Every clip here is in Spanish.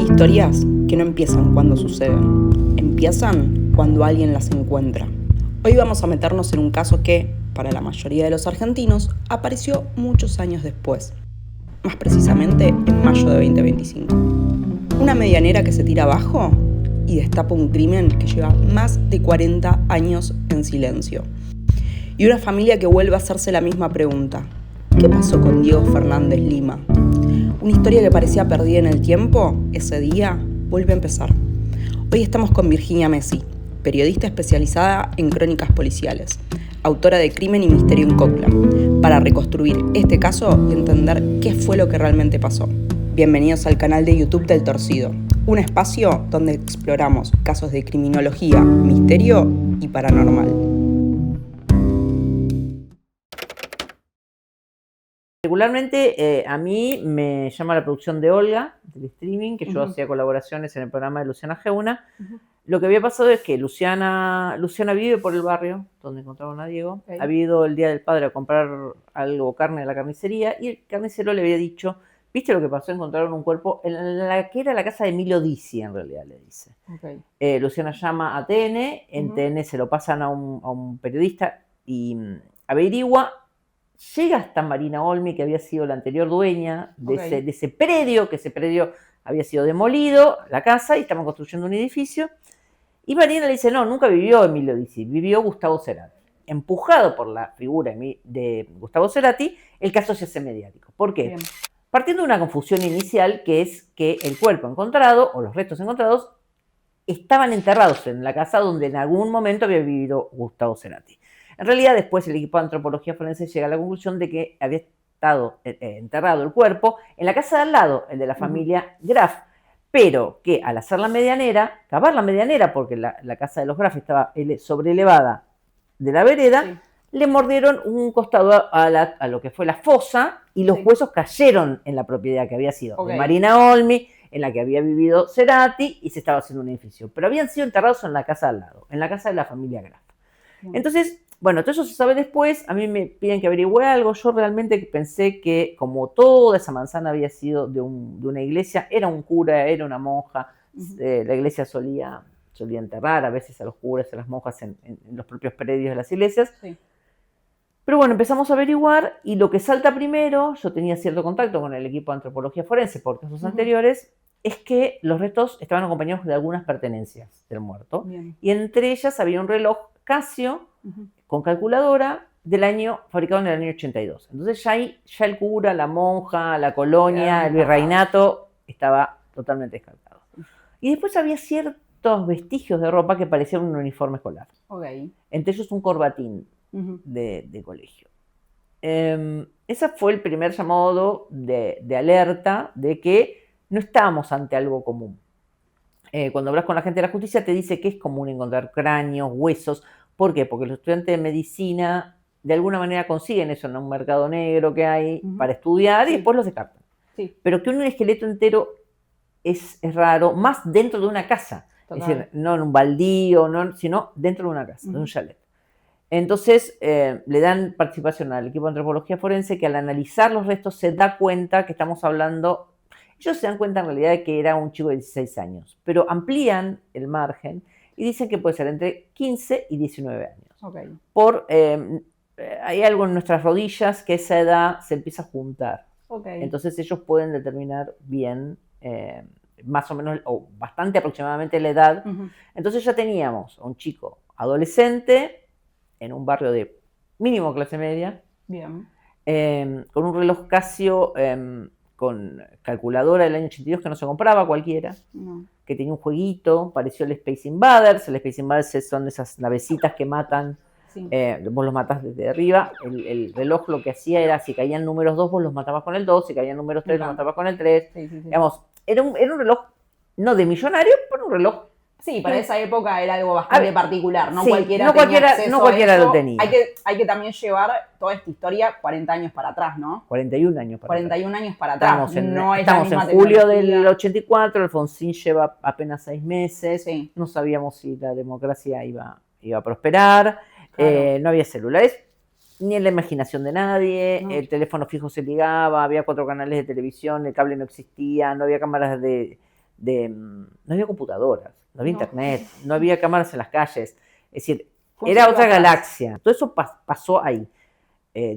historias que no empiezan cuando suceden, empiezan cuando alguien las encuentra. Hoy vamos a meternos en un caso que, para la mayoría de los argentinos, apareció muchos años después, más precisamente en mayo de 2025. Una medianera que se tira abajo y destapa un crimen que lleva más de 40 años en silencio. Y una familia que vuelve a hacerse la misma pregunta: ¿qué pasó con Diego Fernández Lima? Una historia que parecía perdida en el tiempo, ese día vuelve a empezar. Hoy estamos con Virginia Messi, periodista especializada en crónicas policiales, autora de Crimen y Misterio en Cocla, para reconstruir este caso y entender qué fue lo que realmente pasó. Bienvenidos al canal de YouTube del Torcido, un espacio donde exploramos casos de criminología, misterio y paranormal. Particularmente a mí me llama la producción de Olga, del streaming, que yo hacía colaboraciones en el programa de Luciana Geuna. Lo que había pasado es que Luciana vive por el barrio donde encontraron a Diego. Había ido el Día del Padre a comprar algo, carne de la carnicería, y el carnicero le había dicho: ¿viste lo que pasó? Encontraron un cuerpo en la que era la casa de Emilio Dizzi, en realidad, le dice. Luciana llama a TN, en TN se lo pasan a un periodista y averigua. Llega hasta Marina Olmi, que había sido la anterior dueña de ese predio, que ese predio había sido demolido, la casa, y estaban construyendo un edificio. Y Marina le dice: no, nunca vivió Emilio Dizzi, vivió Gustavo Cerati. Empujado por la figura de Gustavo Cerati, el caso se hace mediático. ¿Por qué? Bien. Partiendo de una confusión inicial, que es que el cuerpo encontrado, o los restos encontrados, estaban enterrados en la casa donde en algún momento había vivido Gustavo Cerati. En realidad, después el equipo de antropología forense llega a la conclusión de que había estado enterrado el cuerpo en la casa de al lado, el de la familia Graf, pero que al hacer la medianera, cavar la medianera, porque la casa de los Graf estaba sobreelevada de la vereda, le mordieron un costado a lo que fue la fosa, y los huesos cayeron en la propiedad que había sido de Marina Olmi, en la que había vivido Cerati, y se estaba haciendo un edificio. Pero habían sido enterrados en la casa de al lado, en la casa de la familia Graf. Entonces, bueno, todo eso se sabe después. A mí me piden que averigüe algo. Yo realmente pensé que, como toda esa manzana había sido de una iglesia, era un cura, era una monja. La iglesia solía enterrar a veces a los curas, a las monjas en los propios predios de las iglesias. Pero bueno, empezamos a averiguar, y lo que salta primero, yo tenía cierto contacto con el equipo de antropología forense por casos anteriores, es que los restos estaban acompañados de algunas pertenencias del muerto. Y entre ellas había un reloj Casio con calculadora fabricado en el año 82. Entonces ya el cura, la monja, la colonia, el virreinato estaba totalmente descartado. Y después había ciertos vestigios de ropa que parecían un uniforme escolar. Entre ellos un corbatín de colegio. Ese fue el primer llamado de alerta de que no estábamos ante algo común. Cuando hablas con la gente de la justicia te dice que es común encontrar cráneos, huesos. ¿Por qué? Porque los estudiantes de medicina de alguna manera consiguen eso en un mercado negro que hay para estudiar, y después los descartan. Pero que un esqueleto entero es raro, más dentro de una casa. Es decir, no en un baldío, sino dentro de una casa, de un chalet. Entonces le dan participación al equipo de antropología forense, que al analizar los restos se da cuenta que estamos hablando. Ellos se dan cuenta en realidad de que era un chico de 16 años, pero amplían el margen y dicen que puede ser entre 15 y 19 años. Hay algo en nuestras rodillas que esa edad se empieza a juntar. Entonces ellos pueden determinar bien, más o menos, o bastante aproximadamente la edad. Entonces ya teníamos a un chico adolescente en un barrio de mínimo clase media, con un reloj Casio con calculadora del año 82 que no se compraba cualquiera, que tenía un jueguito, pareció el Space Invaders. El Space Invaders son esas navecitas que matan, vos los matás desde arriba. El reloj lo que hacía era, si caían números 2, vos los matabas con el 2, si caían números 3, los matabas con el 3. Digamos, era un reloj no de millonario, pero un reloj. Sí, para esa época era algo bastante particular, no cualquiera lo tenía. Hay que también llevar toda esta historia 40 años para atrás, ¿no? 41 años para 41 años para atrás. Estamos en julio del 84, Alfonsín lleva apenas 6 meses, no sabíamos si la democracia iba a prosperar, no había celulares, ni en la imaginación de nadie, el teléfono fijo se ligaba, había 4 canales de televisión, el cable no existía, no había cámaras de no había computadoras, no había internet, no había cámaras en las calles. Es decir, Fue un era siglo otra atrás. galaxia. Todo eso pasó ahí.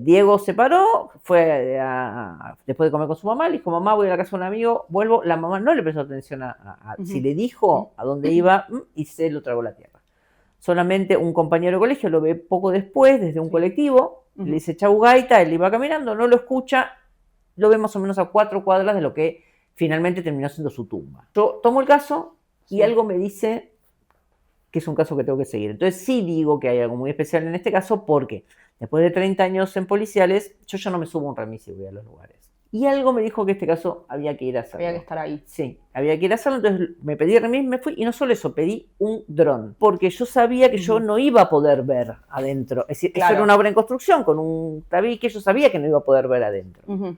Diego se paró, fue después de comer con su mamá, le dijo, mamá, voy a la casa de un amigo, vuelvo. La mamá no le prestó atención si le dijo a dónde iba, y se lo tragó la tierra. Solamente un compañero de colegio lo ve poco después, desde un colectivo, le dice chau gaita, él iba caminando, no lo escucha, lo ve más o menos a 4 cuadras de lo que finalmente terminó siendo su tumba. Yo tomo el caso y algo me dice que es un caso que tengo que seguir. Entonces sí digo que hay algo muy especial en este caso porque después de 30 años en policiales, yo ya no me subo a un remis y voy a los lugares. Y algo me dijo que este caso había que ir a hacerlo. Había que estar ahí. Sí, había que ir a hacerlo, entonces me pedí remis, me fui, y no solo eso, pedí un dron, porque yo sabía que yo no iba a poder ver adentro. Es decir, eso era una obra en construcción, con un tabique, yo sabía que no iba a poder ver adentro.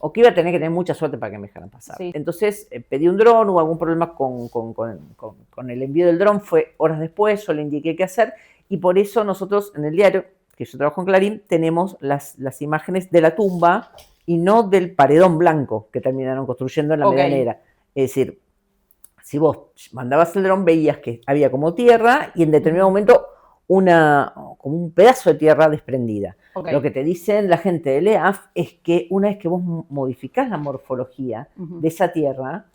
O que iba a tener que tener mucha suerte para que me dejaran pasar. Sí. Entonces pedí un dron, hubo algún problema con el envío del dron, fue horas después, yo le indiqué qué hacer, y por eso nosotros en el diario, que yo trabajo en Clarín, tenemos las imágenes de la tumba y no del paredón blanco que terminaron construyendo en la medianera. Es decir, si vos mandabas el dron, veías que había como tierra y en determinado momento como un pedazo de tierra desprendida. Lo que te dicen la gente del EAF es que una vez que vos modificás la morfología de esa tierra,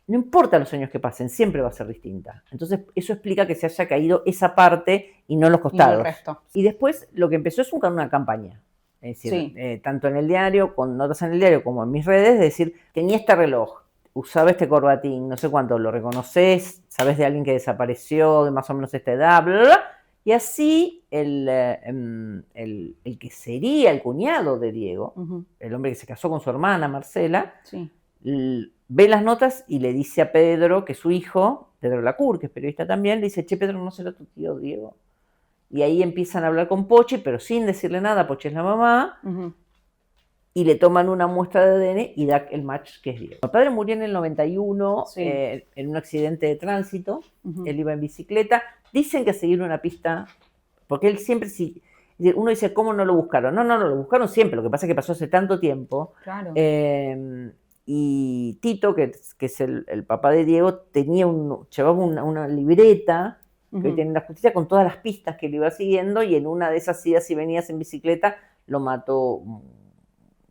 no importa los años que pasen, siempre va a ser distinta. Entonces, eso explica que se haya caído esa parte y no los costados. Y el resto. Y después, lo que empezó es una campaña. Es decir, tanto en el diario, con notas en el diario, como en mis redes, es decir, tenía este reloj, usaba este corbatín, no sé cuánto, lo reconoces, sabes de alguien que desapareció de más o menos esta edad, bla, bla, bla. Y así el que sería el cuñado de Diego, el hombre que se casó con su hermana Marcela, ve las notas y le dice a Pedro, que es su hijo, Pedro Lacour, que es periodista también, le dice, che, Pedro, ¿no será tu tío Diego? Y ahí empiezan a hablar con Pochi, pero sin decirle nada, Pochi es la mamá, y le toman una muestra de ADN y da el match que es Diego. Mi padre murió en el 91 en un accidente de tránsito, él iba en bicicleta, dicen que seguir una pista, porque él siempre, uno dice, ¿cómo no lo buscaron? No, lo buscaron siempre, lo que pasa es que pasó hace tanto tiempo. Claro. Y Tito, que es el papá de Diego, llevaba una libreta que hoy tiene la justicia con todas las pistas que le iba siguiendo, y en una de esas idas y venidas en bicicleta lo mató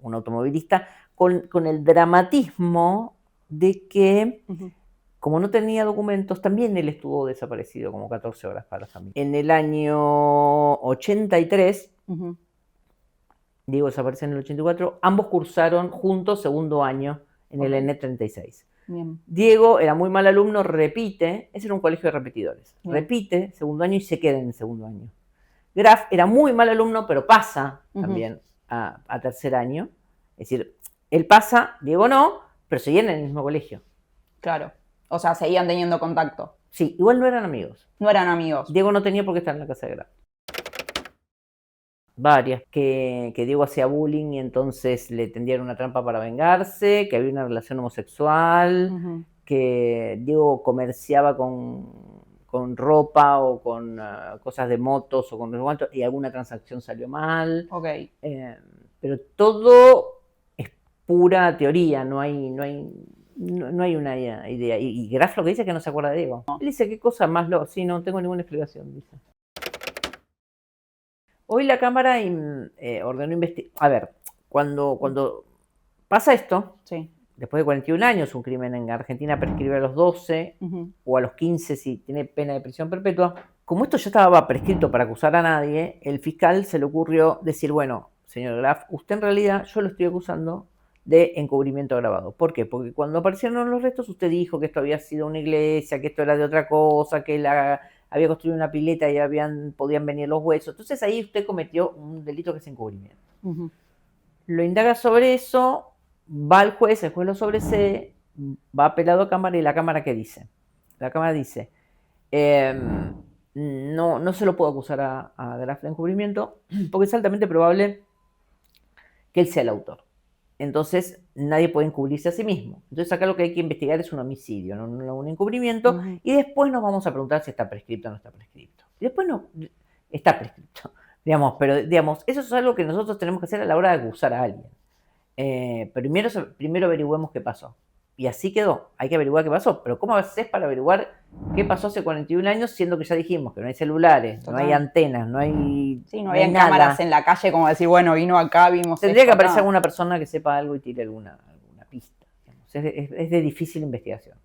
un automovilista con el dramatismo de que, como no tenía documentos, también él estuvo desaparecido como 14 horas para la familia. En el año 83, Diego desaparece en el 84, ambos cursaron juntos segundo año en el N36. Bien. Diego era muy mal alumno, repite, ese era un colegio de repetidores, repite segundo año y se queda en el segundo año. Graf era muy mal alumno, pero pasa también a tercer año, es decir, él pasa, Diego no, pero seguían en el mismo colegio. Claro, o sea, seguían teniendo contacto. Sí, igual no eran amigos. No eran amigos. Diego no tenía por qué estar en la casa de Graf. Varias, que Diego hacía bullying y entonces le tendieron una trampa para vengarse, que había una relación homosexual, que Diego comerciaba con ropa o con cosas de motos o con cuanto, y alguna transacción salió mal. Pero todo es pura teoría, no hay una idea. Y Graf lo que dice es que no se acuerda de Diego. Él dice, ¿qué cosa más Sí, no tengo ninguna explicación, dice. Hoy la Cámara ordenó investigar. A ver, cuando pasa esto, después de 41 años, un crimen en Argentina prescribe a los 12 o a los 15 si tiene pena de prisión perpetua. Como esto ya estaba prescrito para acusar a nadie, el fiscal se le ocurrió decir, bueno, señor Graf, usted en realidad yo lo estoy acusando de encubrimiento agravado. ¿Por qué? Porque cuando aparecieron los restos usted dijo que esto había sido una iglesia, que esto era de otra cosa, que había construido una pileta y podían venir los huesos. Entonces ahí usted cometió un delito que es encubrimiento. Lo indaga sobre eso, va al juez, el juez lo sobresee, va apelado a Cámara, y la Cámara, ¿qué dice? La Cámara dice, no se lo puedo acusar a Graf de encubrimiento porque es altamente probable que él sea el autor. Entonces nadie puede encubrirse a sí mismo. Entonces acá lo que hay que investigar es un homicidio, no un encubrimiento, y después nos vamos a preguntar si está prescripto o no está prescripto. Y después no, está prescripto, pero eso es algo que nosotros tenemos que hacer a la hora de acusar a alguien. Primero averigüemos qué pasó. y así quedó. Hay que averiguar qué pasó. Pero ¿cómo haces para averiguar qué pasó hace 41 años, siendo que ya dijimos que no hay celulares, Total. no hay antenas, no hay. Sí, no hay había nada? cámaras en la calle como decir, bueno, vino acá, vimos Tendría que esto aparecer acá. alguna persona que sepa algo y tire alguna pista. Digamos. Es de difícil investigación.